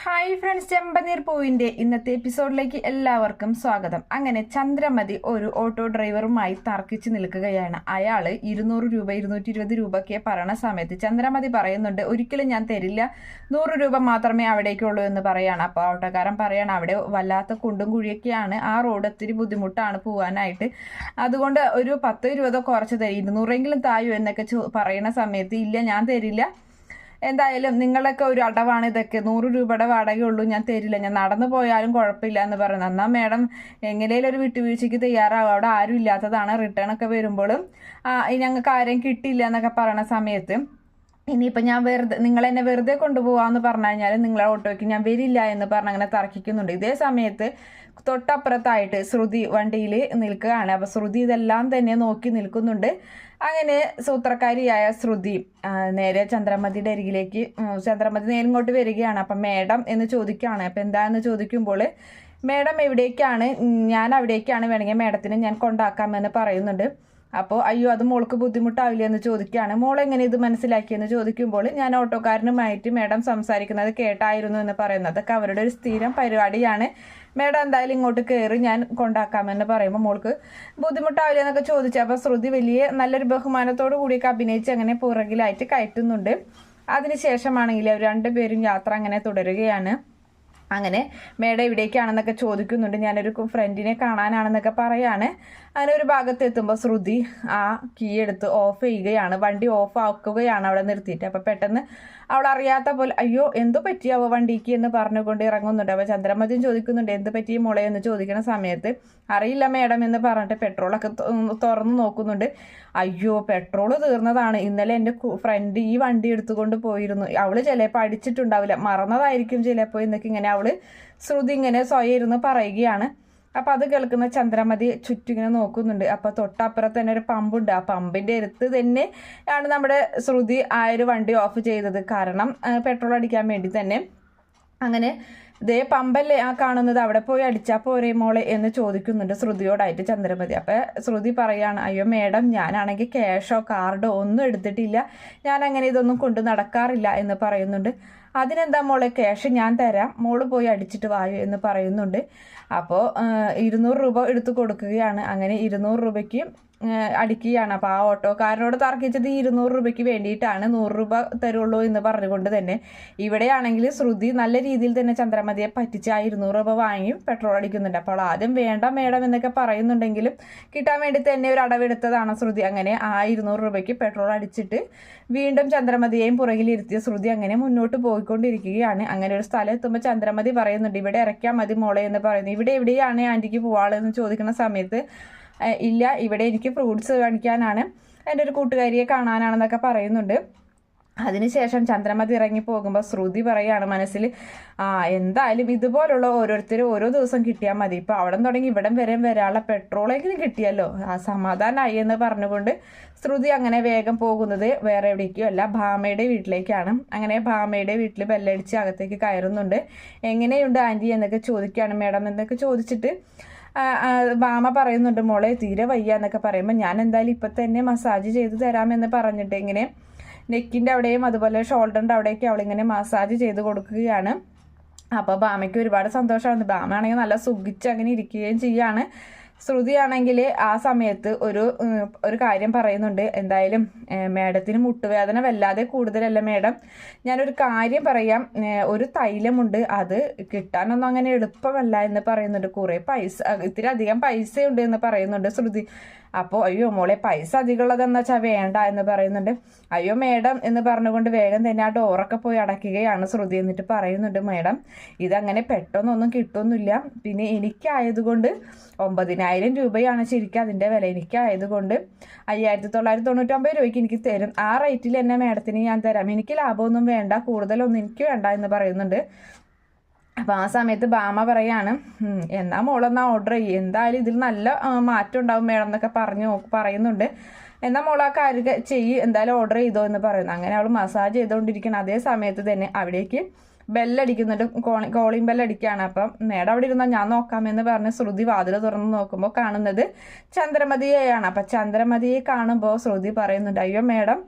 Hi friends, ചെമ്പനീർ പൂവിൻ്റെ ഇന്നത്തെ എപ്പിസോഡിലേക്ക് എല്ലാവർക്കും സ്വാഗതം. അങ്ങനെ ചന്ദ്രമതി ഒരു ഓട്ടോ ഡ്രൈവറുമായി തർക്കിച്ച് നിൽക്കുകയാണ്. അയാൾ 200 രൂപ 220 രൂപയ്ക്ക് പറയണ സമയത്ത് ചന്ദ്രമതി പറയുന്നുണ്ട്, ഒരിക്കലും ഞാൻ തരില്ല, 100 രൂപ മാത്രമേ അവിടേക്കുള്ളൂ എന്ന് പറയാണ്. അപ്പോൾ ഓട്ടോക്കാരൻ പറയാണ്, അവിടെ വല്ലാത്ത കുണ്ടും കുഴിയൊക്കെയാണ്, ആ റോഡ് ഒത്തിരി ബുദ്ധിമുട്ടാണ് പോകാനായിട്ട്, അതുകൊണ്ട് ഒരു 10-20 കുറച്ച് തരും, 200എങ്കിലും തായോ എന്നൊക്കെ പറയുന്ന സമയത്ത് ഇല്ല, ഞാൻ തരില്ല, എന്തായാലും നിങ്ങളൊക്കെ ഒരു അടവാണ് ഇതൊക്കെ, 100 രൂപയുടെ വാടകയുള്ളൂ, ഞാൻ തരില്ല, ഞാൻ നടന്നു പോയാലും കുഴപ്പമില്ല എന്ന് പറയുന്നത്. എന്നാൽ മാഡം എങ്ങനെയും ഒരു വിട്ടുവീഴ്ചയ്ക്ക് തയ്യാറാവും, അവിടെ ആരും ഇല്ലാത്തതാണ്, റിട്ടേൺ ഒക്കെ വരുമ്പോഴും ഞങ്ങൾക്ക് ആരെയും കിട്ടില്ല എന്നൊക്കെ പറയുന്ന സമയത്ത് ഇനിയിപ്പോൾ ഞാൻ നിങ്ങൾ എന്നെ വെറുതെ കൊണ്ടുപോകാമെന്ന് പറഞ്ഞു കഴിഞ്ഞാൽ നിങ്ങളെ ഓട്ടോയ്ക്ക് ഞാൻ വരില്ല എന്ന് പറഞ്ഞ് അങ്ങനെ തർക്കിക്കുന്നുണ്ട്. ഇതേ സമയത്ത് തൊട്ടപ്പുറത്തായിട്ട് ശ്രുതി വണ്ടിയിൽ നിൽക്കുകയാണ്. അപ്പോൾ ശ്രുതി ഇതെല്ലാം തന്നെ നോക്കി നിൽക്കുന്നുണ്ട്. അങ്ങനെ സൂത്രക്കാരിയായ ശ്രുതി നേരെ ചന്ദ്രമതിയുടെ അരികിലേക്ക്, ചന്ദ്രമതി നേരെ ഇങ്ങോട്ട് വരികയാണ്. അപ്പം മേഡം എന്ന് ചോദിക്കുകയാണ്. അപ്പം എന്താണെന്ന് ചോദിക്കുമ്പോൾ മേഡം എവിടേക്കാണ്, ഞാൻ അവിടേക്കാണ്, വേണമെങ്കിൽ മേഡത്തിന് ഞാൻ കൊണ്ടാക്കാമെന്ന് പറയുന്നുണ്ട്. അപ്പോൾ അയ്യോ അത് മോൾക്ക് ബുദ്ധിമുട്ടാവില്ല എന്ന് ചോദിക്കുകയാണ്. മോൾ എങ്ങനെ ഇത് മനസ്സിലാക്കിയെന്ന് ചോദിക്കുമ്പോൾ ഞാൻ ഓട്ടോക്കാരനുമായിട്ട് മേഡം സംസാരിക്കുന്നത് കേട്ടായിരുന്നു എന്ന് പറയുന്നത്. അതൊക്കെ അവരുടെ ഒരു സ്ഥിരം പരിപാടിയാണ്, മേഡം എന്തായാലും ഇങ്ങോട്ട് കയറി, ഞാൻ കൊണ്ടാക്കാമെന്ന് പറയുമ്പോൾ മോൾക്ക് ബുദ്ധിമുട്ടാവില്ല എന്നൊക്കെ ചോദിച്ചപ്പോൾ ശ്രുതി വലിയ നല്ലൊരു ബഹുമാനത്തോടു കൂടിയൊക്കെ അഭിനയിച്ച് അങ്ങനെ പുറകിലായിട്ട് കയറ്റുന്നുണ്ട്. അതിനുശേഷമാണെങ്കിൽ അവർ രണ്ടുപേരും യാത്ര അങ്ങനെ തുടരുകയാണ്. അങ്ങനെ മേഡം ഇവിടേക്കാണെന്നൊക്കെ ചോദിക്കുന്നുണ്ട്. ഞാനൊരു ഫ്രണ്ടിനെ കാണാനാണെന്നൊക്കെ പറയാണ്. അങ്ങനെ ഒരു ഭാഗത്ത് എത്തുമ്പോൾ ശ്രുതി ആ കീ എടുത്ത് ഓഫ് ചെയ്യുകയാണ്, വണ്ടി ഓഫ് ആക്കുകയാണ് അവിടെ നിർത്തിയിട്ട്. അപ്പോൾ പെട്ടെന്ന് അവൾ അറിയാത്ത പോലെ അയ്യോ എന്തു പറ്റിയാവോ വണ്ടിക്ക് എന്ന് പറഞ്ഞുകൊണ്ട് ഇറങ്ങുന്നുണ്ട്. അപ്പോൾ ചന്ദ്രമതിയും ചോദിക്കുന്നുണ്ട്, എന്ത് പറ്റി മോളെ എന്ന് ചോദിക്കുന്ന സമയത്ത് അറിയില്ല മേഡം എന്ന് പറഞ്ഞിട്ട് പെട്രോളൊക്കെ തുറന്ന് നോക്കുന്നുണ്ട്. അയ്യോ പെട്രോൾ തീർന്നതാണ്, ഇന്നലെ എൻ്റെ ഫ്രണ്ട് ഈ വണ്ടി എടുത്തുകൊണ്ട് പോയിരുന്നു, അവൾ ചിലപ്പോൾ അടിച്ചിട്ടുണ്ടാവില്ല, മറന്നതായിരിക്കും ചിലപ്പോൾ എന്നൊക്കെ ഇങ്ങനെ അവൾ ശ്രുതി ഇങ്ങനെ സ്വയം ഇരുന്ന് പറയുകയാണ്. അപ്പോൾ അത് കേൾക്കുന്ന ചന്ദ്രമതി ചുറ്റിങ്ങനെ നോക്കുന്നുണ്ട്. അപ്പോൾ തൊട്ടപ്പുറത്ത് തന്നെ ഒരു പമ്പുണ്ട്, ആ പമ്പിൻ്റെ അടുത്ത് തന്നെ ആണ് നമ്മുടെ ശ്രുതി ആ ഒരു വണ്ടി ഓഫ് ചെയ്തത്, കാരണം പെട്രോൾ അടിക്കാൻ വേണ്ടി തന്നെ. അങ്ങനെ ദേ പമ്പല്ലേ ആ കാണുന്നത്, അവിടെ പോയി അടിച്ചാൽ പോരെ മോളെ എന്ന് ചോദിക്കുന്നുണ്ട് ശ്രുതിയോടായിട്ട് ചന്ദ്രമതി. അപ്പോൾ ശ്രുതി പറയാണ്, അയ്യോ മേഡം ഞാനാണെങ്കിൽ ക്യാഷോ കാർഡോ ഒന്നും എടുത്തിട്ടില്ല, ഞാൻ അങ്ങനെ ഇതൊന്നും കൊണ്ട് നടക്കാറില്ല എന്ന് പറയുന്നുണ്ട്. അതിനെന്താ മോളെ, ക്യാഷ് ഞാൻ തരാം, മോള് പോയി അടിച്ചിട്ട് വായു എന്ന് പറയുന്നുണ്ട്. അപ്പോൾ 200 രൂപ എടുത്ത് കൊടുക്കുകയാണ്. അങ്ങനെ 200 രൂപയ്ക്ക് അടിക്കുകയാണ്. അപ്പോൾ ആ ഓട്ടോക്കാരനോട് തർക്കിച്ചത് 200 രൂപയ്ക്ക് വേണ്ടിയിട്ടാണ്, 100 രൂപ തരുള്ളൂ എന്ന് പറഞ്ഞുകൊണ്ട് തന്നെ. ഇവിടെയാണെങ്കിൽ ശ്രുതി നല്ല രീതിയിൽ തന്നെ ചന്ദ്രമതിയെ പറ്റിച്ച് ആ 200 രൂപ വാങ്ങി പെട്രോൾ അടിക്കുന്നുണ്ട്. അപ്പോൾ ആദ്യം വേണ്ട മേഡം എന്നൊക്കെ പറയുന്നുണ്ടെങ്കിലും കിട്ടാൻ വേണ്ടി തന്നെ ഒരു അടവെടുത്തതാണ് ശ്രുതി. അങ്ങനെ ആ 200 രൂപയ്ക്ക് പെട്രോൾ അടിച്ചിട്ട് വീണ്ടും ചന്ദ്രമതിയെയും പുറകിലിരുത്തിയ ശ്രുതി അങ്ങനെ മുന്നോട്ട് പോയിക്കൊണ്ടിരിക്കുകയാണ്. അങ്ങനെ ഒരു സ്ഥലം എത്തുമ്പോൾ ചന്ദ്രമതി പറയുന്നുണ്ട്, ഇവിടെ ഇറക്കിയാൽ മതി മോളെ എന്ന് പറയുന്നു. ഇവിടെ എവിടെയാണ് ആൻറ്റിക്ക് പോവാളെന്ന് ചോദിക്കുന്ന സമയത്ത് ഇല്ല, ഇവിടെ എനിക്ക് ഫ്രൂട്ട്സ് കാണിക്കാനാണ്, എൻ്റെ ഒരു കൂട്ടുകാരിയെ കാണാനാണെന്നൊക്കെ പറയുന്നുണ്ട്. അതിനുശേഷം ചന്ദ്രമതി ഇറങ്ങി പോകുമ്പോൾ ശ്രുതി പറയാണ് മനസ്സിൽ, എന്തായാലും ഇതുപോലുള്ള ഓരോരുത്തരും ഓരോ ദിവസം കിട്ടിയാൽ മതി, ഇപ്പോൾ അവിടെ തുടങ്ങി ഇവിടം വരെ വരാനുള്ള പെട്രോളെങ്കിലും കിട്ടിയല്ലോ, ആ സമാധാനമായി എന്ന് പറഞ്ഞുകൊണ്ട് ശ്രുതി അങ്ങനെ വേഗം പോകുന്നത് വേറെ എവിടേക്കും അല്ല, ഭാമയുടെ വീട്ടിലേക്കാണ്. അങ്ങനെ ഭാമയുടെ വീട്ടിൽ ബെല്ലടിച്ച് അകത്തേക്ക് കയറുന്നുണ്ട്. എങ്ങനെയുണ്ട് ആൻറ്റി എന്നൊക്കെ ചോദിക്കുകയാണ്. മേഡം എന്നൊക്കെ ചോദിച്ചിട്ട് ഭാമ പറയുന്നുണ്ട്, മോളെ തീരെ വയ്യ എന്നൊക്കെ പറയുമ്പോൾ ഞാൻ എന്തായാലും ഇപ്പം തന്നെ മസാജ് ചെയ്ത് തരാമെന്ന് പറഞ്ഞിട്ട് ഇങ്ങനെ നെക്കിൻ്റെ അവിടെയും അതുപോലെ ഷോൾഡറിൻ്റെ അവിടെയൊക്കെ അവളിങ്ങനെ മസാജ് ചെയ്ത് കൊടുക്കുകയാണ്. അപ്പോൾ ഭാമയ്ക്ക് ഒരുപാട് സന്തോഷമാണ്. ഭാമ ആണെങ്കിൽ നല്ല സുഖിച്ച് അങ്ങനെ ഇരിക്കുകയും ചെയ്യുകയാണ്. ശ്രുതിയാണെങ്കിൽ ആ സമയത്ത് ഒരു കാര്യം പറയുന്നുണ്ട്, എന്തായാലും മേഡത്തിന് മുട്ടുവേദന വല്ലാതെ കൂടുതലല്ല മേഡം, ഞാനൊരു കാര്യം പറയാം, ഒരു തൈലമുണ്ട്, അത് കിട്ടാനൊന്നും അങ്ങനെ എളുപ്പമല്ല എന്ന് പറയുന്നുണ്ട്, കുറേ പൈസ, ഇത്തിരി അധികം പൈസയുണ്ട് എന്ന് പറയുന്നുണ്ട് ശ്രുതി. അപ്പോൾ അയ്യോ മോളെ പൈസ അധികമുള്ളതെന്ന് വെച്ചാൽ വേണ്ട എന്ന് പറയുന്നുണ്ട്. അയ്യോ മേഡം എന്ന് പറഞ്ഞുകൊണ്ട് വേഗം തന്നെ ആ ഡോറൊക്കെ പോയി അടയ്ക്കുകയാണ് ശ്രുതി. എന്നിട്ട് പറയുന്നുണ്ട്, മേഡം ഇതങ്ങനെ പെട്ടെന്നൊന്നും കിട്ടുന്നില്ല, പിന്നെ എനിക്കായതുകൊണ്ട് 9,000 രൂപയാണ് ശരിക്കും അതിൻ്റെ വില, എനിക്കായതുകൊണ്ട് 5,999 രൂപയ്ക്ക് എനിക്ക് തരും, ആ റേറ്റിൽ തന്നെ മേഡത്തിന് ഞാൻ തരാം, എനിക്ക് ലാഭമൊന്നും വേണ്ട, കൂടുതലൊന്നും എനിക്ക് വേണ്ട എന്ന് പറയുന്നുണ്ട്. അപ്പോൾ ആ സമയത്ത് ഭാമ പറയാണ്, എന്നാ മോളെന്നാ ഓർഡർ ചെയ്യും, എന്തായാലും ഇതിൽ നല്ല മാറ്റം ഉണ്ടാവും മേഡം എന്നൊക്കെ പറയുന്നുണ്ട്. എന്നാൽ മോൾ ആ കാര്യം ചെയ്യ്, എന്തായാലും ഓർഡർ ചെയ്തോ എന്ന് പറയുന്നു. അങ്ങനെ അവൾ മസാജ് ചെയ്തുകൊണ്ടിരിക്കണം. അതേ സമയത്ത് തന്നെ അവിടേക്ക് ബെല്ലടിക്കുന്നുണ്ട്, കോളിംഗ് ബെല്ലടിക്കുകയാണ്. അപ്പം മേഡം അവിടെ ഇരുന്നാൽ ഞാൻ നോക്കാമെന്ന് പറഞ്ഞ് ശ്രുതി വാതിൽ തുറന്ന് നോക്കുമ്പോൾ കാണുന്നത് ചന്ദ്രമതിയെയാണ്. അപ്പം ചന്ദ്രമതിയെ കാണുമ്പോൾ ശ്രുതി പറയുന്നുണ്ട്, അയ്യോ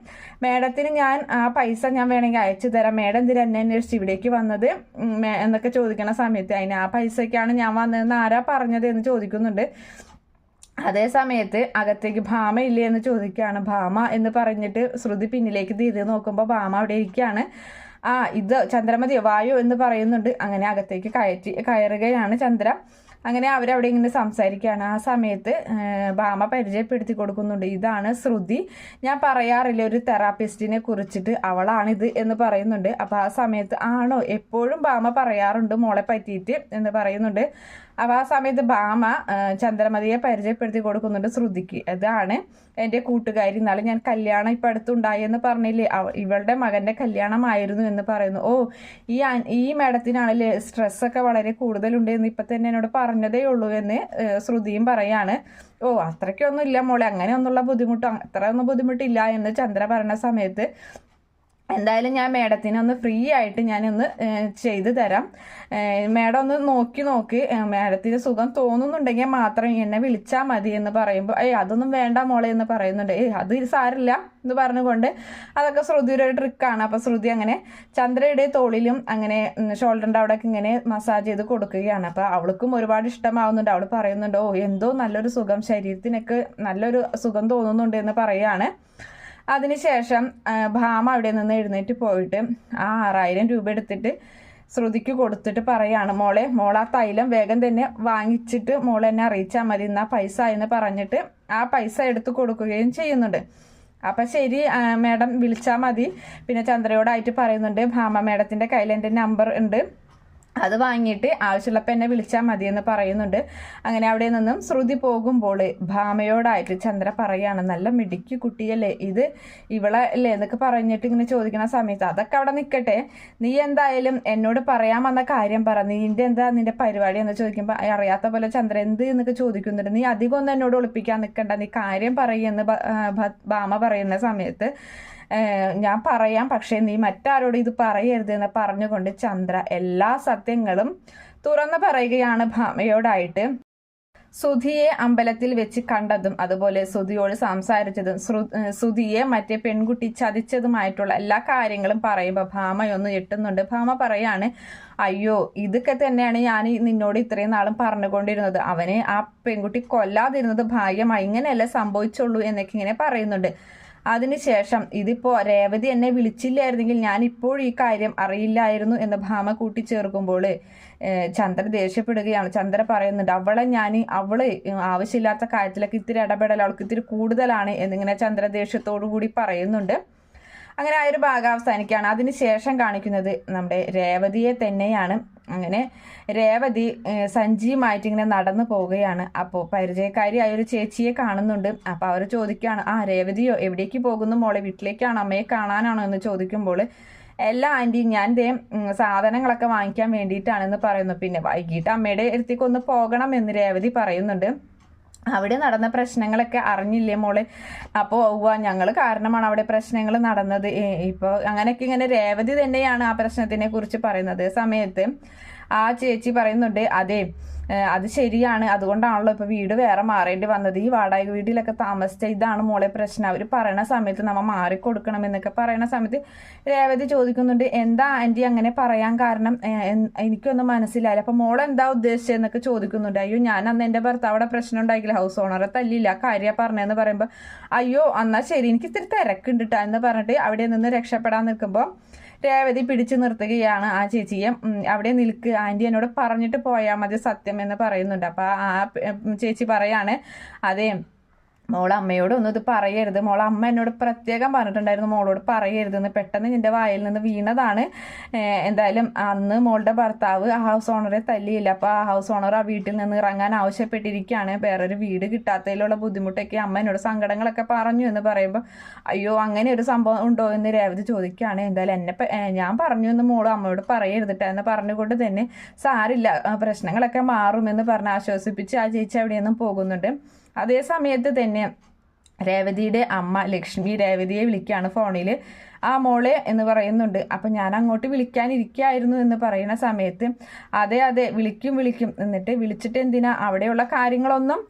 മേഡത്തിന് ഞാൻ ആ പൈസ ഞാൻ വേണമെങ്കിൽ അയച്ചു തരാം, മേഡം എന്തിനാ എന്നെ അന്വേഷിച്ച് ഇവിടേക്ക് വന്നത് എന്നൊക്കെ ചോദിക്കണ സമയത്ത് അതിന് ആ പൈസയ്ക്കാണ് ഞാൻ വന്നതെന്ന് ആരാ പറഞ്ഞത് എന്ന് ചോദിക്കുന്നുണ്ട്. അതേ സമയത്ത് അകത്തേക്ക് ഭാമ ഇല്ലേ എന്ന് ചോദിക്കുകയാണ്. ഭാമ എന്ന് പറഞ്ഞിട്ട് ശ്രുതി പിന്നിലേക്ക് തിരിഞ്ഞ് നോക്കുമ്പോൾ ഭാമ അവിടെ ഇരിക്കുകയാണ്. ഇത് ചന്ദ്രമതിയോ വായോ എന്ന് പറയുന്നുണ്ട്. അങ്ങനെ അകത്തേക്ക് കയറുകയാണ് ചന്ദ്ര. അങ്ങനെ അവരവിടെ ഇങ്ങനെ സംസാരിക്കുകയാണ്. ആ സമയത്ത് ഭാമ പരിചയപ്പെടുത്തി കൊടുക്കുന്നുണ്ട്, ഇതാണ് ശ്രുതി, ഞാൻ പറയാറില്ല ഒരു തെറാപ്പിസ്റ്റിനെ കുറിച്ചിട്ട്, അവളാണിത് എന്ന് പറയുന്നുണ്ട്. അപ്പോൾ ആ സമയത്ത് ആണോ, എപ്പോഴും ഭാമ പറയാറുണ്ട് മോളെ പറ്റിയിട്ട് എന്ന് പറയുന്നുണ്ട്. അപ്പോൾ ആ സമയത്ത് ഭാമ ചന്ദ്രമതിയെ പരിചയപ്പെടുത്തി കൊടുക്കുന്നുണ്ട് ശ്രുതിക്ക്. ഇതാണ് എൻ്റെ കൂട്ടുകാരി, എന്നാലും ഞാൻ കല്യാണം ഇപ്പം അടുത്തുണ്ടായെന്ന് പറഞ്ഞില്ലേ, ഇവളുടെ മകൻ്റെ കല്യാണമായിരുന്നു എന്ന് പറയുന്നു. ഈ മേഡത്തിനാണല്ലേ സ്ട്രെസ്സൊക്കെ വളരെ കൂടുതലുണ്ട് എന്ന് ഇപ്പം തന്നെ എന്നോട് പറഞ്ഞതേ ഉള്ളൂ എന്ന് ശ്രുതിയും പറയാണ്. അത്രയ്ക്കൊന്നും ഇല്ല മോളെ, അങ്ങനെയൊന്നുള്ള ബുദ്ധിമുട്ട് അത്രയൊന്നും ബുദ്ധിമുട്ടില്ല എന്ന് ചന്ദ്ര പറയുന്ന സമയത്ത് എന്തായാലും ഞാൻ മേഡത്തിനെ ഒന്ന് ഫ്രീ ആയിട്ട് ഞാനൊന്ന് ചെയ്തു തരാം, മേഡം ഒന്ന് നോക്കി മേഡത്തിന് സുഖം തോന്നുന്നുണ്ടെങ്കിൽ മാത്രം എന്നെ വിളിച്ചാൽ മതി എന്ന് പറയുമ്പോൾ അതൊന്നും വേണ്ട മോളെ എന്ന് പറയുന്നുണ്ട്. അത് സാരില്ല എന്ന് പറഞ്ഞുകൊണ്ട് അതൊക്കെ ശ്രുതിയുടെ ഒരു ട്രിക്കാണ്. അപ്പോൾ ശ്രുതി അങ്ങനെ ചന്ദ്രയുടെ തോളിലും അങ്ങനെ ഷോൾഡറിൻ്റെ അവിടെയൊക്കെ ഇങ്ങനെ മസാജ് ചെയ്ത് കൊടുക്കുകയാണ്. അപ്പോൾ അവൾക്കും ഒരുപാട് ഇഷ്ടമാവുന്നുണ്ട്. അവൾ പറയുന്നുണ്ട്, എന്തോ നല്ലൊരു സുഖം, ശരീരത്തിനൊക്കെ നല്ലൊരു സുഖം തോന്നുന്നുണ്ട് എന്ന് പറയുകയാണ്. അതിനുശേഷം ഭാമ അവിടെ നിന്ന് എഴുന്നേറ്റ് പോയിട്ട് ആ 6000 രൂപ എടുത്തിട്ട് ശ്രുതിക്ക് കൊടുത്തിട്ട് പറയാണ്, മോൾ ആ തൈലം വേഗം തന്നെ വാങ്ങിച്ചിട്ട് മോൾ എന്നെ അറിയിച്ചാൽ മതി, എന്നാ പൈസ എന്ന് പറഞ്ഞിട്ട് ആ പൈസ എടുത്ത് കൊടുക്കുകയും ചെയ്യുന്നുണ്ട്. അപ്പം ശരി മേഡം വിളിച്ചാൽ മതി. പിന്നെ ചന്ദ്രയോടായിട്ട് പറയുന്നുണ്ട്, ഭാമ മേഡത്തിൻ്റെ കയ്യിൽ എൻ്റെ നമ്പർ ഉണ്ട്, അത് വാങ്ങിയിട്ട് ആവശ്യമുള്ളപ്പോൾ എന്നെ വിളിച്ചാൽ മതി എന്ന് പറയുന്നുണ്ട്. അങ്ങനെ അവിടെ നിന്നും ശ്രുതി പോകുമ്പോൾ ഭാമയോടായിട്ട് ചന്ദ്ര പറയാണ്, നല്ല മിടുക്കി കുട്ടിയല്ലേ ഇത്, ഇവളെ അല്ലേ എന്നൊക്കെ പറഞ്ഞിട്ട് ഇങ്ങനെ ചോദിക്കുന്ന സമയത്ത് അതൊക്കെ അവിടെ നിൽക്കട്ടെ, നീ എന്തായാലും എന്നോട് പറയാൻ വന്ന കാര്യം പറ, നിന്റെ പരിപാടി എന്ന് ചോദിക്കുമ്പോൾ അറിയാത്ത പോലെ ചന്ദ്ര എന്ത് എന്നൊക്കെ ചോദിക്കുന്നുണ്ട്. നീ അധികം ഒന്നും എന്നോട് ഒളിപ്പിക്കാൻ നിൽക്കണ്ട, നീ കാര്യം പറയുമെന്ന് ഭാമ പറയുന്ന സമയത്ത് ഞാൻ പറയാം, പക്ഷേ നീ മറ്റാരോട് ഇത് പറയരുത് എന്ന് പറഞ്ഞുകൊണ്ട് ചന്ദ്ര എല്ലാ സത്യങ്ങളും തുറന്നു പറയുകയാണ് ഭാമയോടായിട്ട്. സുധിയെ അമ്പലത്തിൽ വെച്ച് കണ്ടതും അതുപോലെ സുധിയോട് സംസാരിച്ചതും സുധിയെ മറ്റേ പെൺകുട്ടി ചതിച്ചതുമായിട്ടുള്ള എല്ലാ കാര്യങ്ങളും പറയുമ്പോൾ ഭാമയൊന്ന് ഞെട്ടുന്നുണ്ട്. ഭാമ പറയാണ്, അയ്യോ ഇതൊക്കെ തന്നെയാണ് ഞാൻ നിന്നോട് ഇത്രയും നാളും പറഞ്ഞുകൊണ്ടിരുന്നത്, അവനെ ആ പെൺകുട്ടി കൊല്ലാതിരുന്നത് ഭാഗ്യമായി, ഇങ്ങനെയല്ലേ സംഭവിച്ചുള്ളൂ എന്നൊക്കെ ഇങ്ങനെ പറയുന്നുണ്ട്. അതിനുശേഷം ഇതിപ്പോൾ രേവതി എന്നെ വിളിച്ചില്ലായിരുന്നെങ്കിൽ ഞാൻ ഇപ്പോൾ ഈ കാര്യം അറിയില്ലായിരുന്നു എന്ന് ഭാമ കൂട്ടിച്ചേർക്കുമ്പോൾ ചന്ദ്ര ദേഷ്യപ്പെടുകയാണ്. ചന്ദ്ര പറയുന്നുണ്ട്, അവള് ആവശ്യമില്ലാത്ത കാര്യത്തിലൊക്കെ ഇത്തിരി ഇടപെടൽ അവൾക്ക് ഇത്തിരി കൂടുതലാണ് എന്നിങ്ങനെ ചന്ദ്ര ദേഷ്യത്തോടു കൂടി പറയുന്നുണ്ട്. അങ്ങനെ ആ ഒരു ഭാഗം അവസാനിക്കുകയാണ്. അതിനുശേഷം കാണിക്കുന്നത് നമ്മുടെ രേവതിയെ തന്നെയാണ്. അങ്ങനെ രേവതി സഞ്ജിയുമായിട്ട് ഇങ്ങനെ നടന്നു പോവുകയാണ്. അപ്പോൾ പരിചയക്കാരിയായ ഒരു ചേച്ചിയെ കാണുന്നുണ്ട്. അപ്പോൾ അവർ ചോദിക്കുകയാണ്, രേവതിയോ എവിടേക്ക് പോകുന്നു മോളെ, വീട്ടിലേക്കാണോ അമ്മയെ കാണാനാണോ എന്ന് ചോദിക്കുമ്പോൾ എല്ലാ ആൻറ്റി ഞാൻ സാധനങ്ങളൊക്കെ വാങ്ങിക്കാൻ വേണ്ടിയിട്ടാണെന്ന് പറയുന്നു. പിന്നെ വൈകിട്ട് അമ്മയുടെ അടുത്തേക്കൊന്ന് പോകണം എന്ന് രേവതി പറയുന്നുണ്ട്. അവിടെ നടന്ന പ്രശ്നങ്ങളൊക്കെ അറിഞ്ഞില്ലേ മോളെ, അപ്പോൾ ഞങ്ങൾ കാരണമാണ് അവിടെ പ്രശ്നങ്ങൾ നടന്നത്. ഇപ്പോൾ അങ്ങനെയൊക്കെ ഇങ്ങനെ രേവതി തന്നെയാണ് ആ പ്രശ്നത്തിനെ കുറിച്ച് പറയുന്നത്. സമയത്ത് ആ ചേച്ചി പറയുന്നുണ്ട്, അത് ശരിയാണ്, അതുകൊണ്ടാണല്ലോ ഇപ്പോൾ വീട് വേറെ മാറേണ്ടി വന്നത്, ഈ വാടക വീട്ടിലൊക്കെ താമസിച്ച ഇതാണ് മോളെ പ്രശ്നം, അവർ പറയണ സമയത്ത് നമ്മൾ മാറിക്കൊടുക്കണം എന്നൊക്കെ പറയണ സമയത്ത് രേവതി ചോദിക്കുന്നുണ്ട്, എന്താ ആൻറ്റി അങ്ങനെ പറയാൻ കാരണം, എനിക്കൊന്നും മനസ്സിലായില്ല, അപ്പോൾ മോളെന്താ ഉദ്ദേശിച്ചതെന്നൊക്കെ ചോദിക്കുന്നുണ്ട്. അയ്യോ ഞാൻ അന്ന് എൻ്റെ ഭർത്താവിടെ പ്രശ്നം ഉണ്ടായിക്കില്ല, ഹൗസ് ഓണറെ തല്ലില്ല, കാര്യമാണ് പറഞ്ഞതെന്ന് പറയുമ്പോൾ അയ്യോ എന്നാൽ ശരി എനിക്ക് ഇത്തിരി തിരക്കുണ്ട് കേട്ടോ എന്ന് പറഞ്ഞിട്ട് അവിടെ നിന്ന് രക്ഷപ്പെടാൻ നിൽക്കുമ്പോൾ രേവതി പിടിച്ചു നിർത്തുകയാണ് ആ ചേച്ചിയെ. അവിടെ നിൽക്ക്, ആൻറ്റി എന്നോട് പറഞ്ഞിട്ട് പോയാൽ മതി സത്യം എന്ന് പറയുന്നുണ്ട്. അപ്പോൾ ആ ചേച്ചി പറയാണ്, അതെ മോളമ്മയോടൊന്നും ഇത് പറയരുത്, അമ്മ എന്നോട് പ്രത്യേകം പറഞ്ഞിട്ടുണ്ടായിരുന്നു മോളോട് പറയരുതെന്ന്, പെട്ടെന്ന് നിന്റെ വായിൽ നിന്ന് വീണതാണ്. എന്തായാലും അന്ന് മോളുടെ ഭർത്താവ് ആ ഹൗസ് ഓണറെ തല്ലിയില്ല, അപ്പോൾ ആ ഹൗസ് ഓണർ ആ വീട്ടിൽ നിന്ന് ഇറങ്ങാൻ ആവശ്യപ്പെട്ടിരിക്കുകയാണ്, വേറൊരു വീട് കിട്ടാത്തതിലുള്ള ബുദ്ധിമുട്ടൊക്കെ അമ്മ എന്നോട് സങ്കടങ്ങളൊക്കെ പറഞ്ഞു എന്ന് പറയുമ്പോൾ അയ്യോ അങ്ങനെ ഒരു സംഭവം ഉണ്ടോ എന്ന് രേവതി ചോദിക്കുകയാണ്. എന്തായാലും ഞാൻ പറഞ്ഞു എന്ന് മോള് അമ്മയോട് പറയരുതിട്ട് എന്ന് പറഞ്ഞുകൊണ്ട് തന്നെ സാരില്ല പ്രശ്നങ്ങളൊക്കെ മാറുമെന്ന് പറഞ്ഞ് ആശ്വസിപ്പിച്ച് ആ ചേച്ചി അവിടെ നിന്നും പോകുന്നുണ്ട്. അതേ സമയത്ത് തന്നെ രേവതിയുടെ അമ്മ ലക്ഷ്മി രേവതിയെ വിളിക്കുകയാണ് ഫോണിൽ. ആ മോളെ എന്ന് പറയുന്നുണ്ട്. അപ്പം ഞാൻ അങ്ങോട്ട് വിളിക്കാനിരിക്കുകയായിരുന്നു എന്ന് പറയുന്ന സമയത്ത് അതെ വിളിക്കും എന്നിട്ട് വിളിച്ചിട്ട് എന്തിനാ അവിടെയുള്ള കാര്യങ്ങളൊന്നും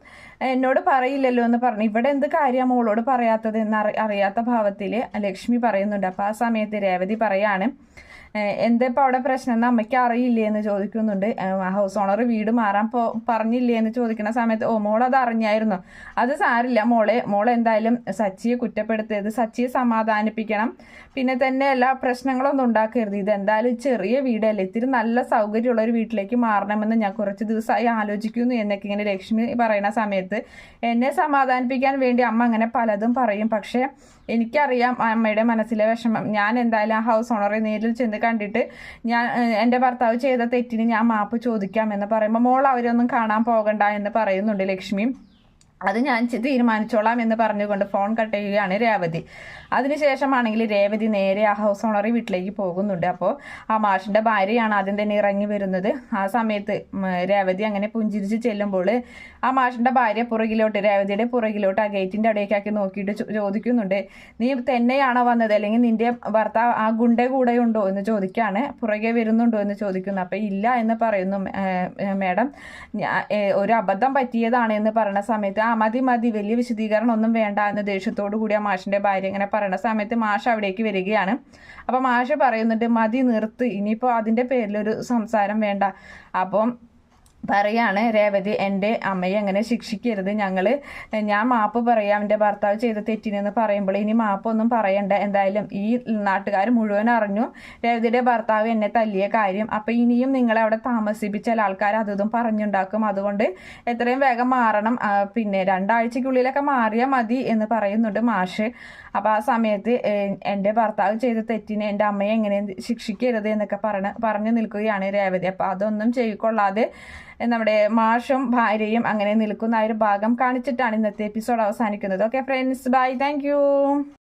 എന്നോട് പറയില്ലല്ലോ എന്ന് പറഞ്ഞു. ഇവിടെ എന്ത് കാര്യമാണ് മോളോട് പറയാത്തത് എന്ന് അറിയാത്ത ഭാവത്തിൽ ലക്ഷ്മി പറയുന്നുണ്ട്. അപ്പോൾ ആ സമയത്ത് രേവതി പറയാണ്, എന്താ ഇപ്പോൾ അവിടെ പ്രശ്നം എന്ന് അമ്മയ്ക്ക് അറിയില്ലേ എന്ന് ചോദിക്കുന്നുണ്ട്. ഹൗസ് ഓണർ വീട് മാറാൻ പറഞ്ഞില്ലേ എന്ന് ചോദിക്കുന്ന സമയത്ത് മോളത് അറിഞ്ഞായിരുന്നു. അത് സാരില്ല മോളെ എന്തായാലും സച്ചിയെ കുറ്റപ്പെടുത്തരുത്, സച്ചിയെ സമാധാനിപ്പിക്കണം, പിന്നെ തന്നെ എല്ലാ പ്രശ്നങ്ങളൊന്നും ഉണ്ടാക്കരുത്. ഇതെന്തായാലും ചെറിയ വീടല്ലേ, ഇത്തിരി നല്ല സൗകര്യമുള്ള ഒരു വീട്ടിലേക്ക് മാറണമെന്ന് ഞാൻ കുറച്ച് ദിവസമായി ആലോചിക്കുന്നു എന്നൊക്കെ ഇങ്ങനെ ലക്ഷ്മി പറയുന്ന സമയത്ത് എന്നെ സമാധാനിപ്പിക്കാൻ വേണ്ടി അമ്മ അങ്ങനെ പലതും പറയും. പക്ഷേ എനിക്കറിയാം അമ്മയുടെ മനസ്സിലെ വിഷമം. ഞാൻ എന്തായാലും ആ ഹൗസ് ഓണറെ നേരിൽ ചെന്ന് കണ്ടിട്ട് എൻ്റെ ഭർത്താവ് ചെയ്ത തെറ്റിന് ഞാൻ മാപ്പ് ചോദിക്കാം എന്ന് പറയുമ്പോൾ മോൾ അവരൊന്നും കാണാൻ പോകണ്ട എന്ന് പറയുന്നുണ്ട് ലക്ഷ്മി. അത് ഞാൻ തീരുമാനിച്ചോളാം എന്ന് പറഞ്ഞുകൊണ്ട് ഫോൺ കട്ട് ചെയ്യുകയാണ് രേവതി. അതിനുശേഷമാണെങ്കിൽ രേവതി നേരെ ആ ഹൗസ് ഓണറെ വീട്ടിലേക്ക് പോകുന്നുണ്ട്. അപ്പോൾ ആ മാഷിൻ്റെ ഭാര്യയാണ് ആദ്യം തന്നെ ഇറങ്ങി വരുന്നത്. ആ സമയത്ത് രേവതി അങ്ങനെ പുഞ്ചിരിച്ച് ചെല്ലുമ്പോൾ ആ മാഷിൻ്റെ ഭാര്യ രേവതിയുടെ പുറകിലോട്ട് ആ ഗേറ്റിൻ്റെ അവിടേക്കാക്കി നോക്കിയിട്ട് ചോദിക്കുന്നുണ്ട്, നീ തന്നെയാണോ വന്നത്, അല്ലെങ്കിൽ നിന്റെ ഭർത്താവ് ആ ഗുണ്ടേ കൂടെ ഉണ്ടോ എന്ന് ചോദിക്കുകയാണ്. പുറകെ വരുന്നുണ്ടോ എന്ന് ചോദിക്കുന്നു. അപ്പോൾ ഇല്ല എന്ന് പറയുന്നു. മാഡം ഒരു അബദ്ധം പറ്റിയതാണ് എന്ന് പറയുന്ന സമയത്ത് മതി വലിയ വിശദീകരണം ഒന്നും വേണ്ട എന്ന് ദേഷ്യത്തോടു കൂടി ആ മാഷിൻ്റെ ഭാര്യ ഇങ്ങനെ പറയുന്ന സമയത്ത് മാഷ് അവിടേക്ക് വരികയാണ്. അപ്പം മാഷ് പറയുന്നുണ്ട്, മതി നിർത്ത്, ഇനിയിപ്പോൾ അതിൻ്റെ പേരിലൊരു സംസാരം വേണ്ട. അപ്പം പറയാണ് രേവതി, എൻ്റെ അമ്മയെ അങ്ങനെ ശിക്ഷിക്കരുത്, ഞാൻ മാപ്പ് പറയാം എൻ്റെ ഭർത്താവ് ചെയ്ത തെറ്റിനെന്ന് പറയുമ്പോൾ ഇനി മാപ്പൊന്നും പറയണ്ട. എന്തായാലും ഈ നാട്ടുകാർ മുഴുവൻ അറിഞ്ഞു രേവതിയുടെ ഭർത്താവ് എന്നെ തല്ലിയ കാര്യം. അപ്പം ഇനിയും നിങ്ങളെ അവിടെ താമസിപ്പിച്ചാൽ ആൾക്കാർ അതും പറഞ്ഞുണ്ടാക്കും. അതുകൊണ്ട് എത്രയും വേഗം മാറണം, പിന്നെ 2 ആഴ്ചയ്ക്കുള്ളിലൊക്കെ മാറിയാൽ മതി എന്ന് പറയുന്നുണ്ട് മാഷ്. അപ്പോൾ ആ സമയത്ത് എൻ്റെ ഭർത്താവ് ചെയ്ത തെറ്റിന് എൻ്റെ അമ്മയെ എങ്ങനെ ശിക്ഷിക്കരുത് എന്നൊക്കെ പറഞ്ഞു നിൽക്കുകയാണ് രേവതി. അപ്പോൾ അതൊന്നും ചെയ്യിക്കൊള്ളാതെ നമ്മുടെ മാഷും ഭാര്യയും അങ്ങനെ നിൽക്കുന്ന ആ ഒരു ഭാഗം കാണിച്ചിട്ടാണ് ഇന്നത്തെ എപ്പിസോഡ് അവസാനിക്കുന്നത്. Okay friends, by, thank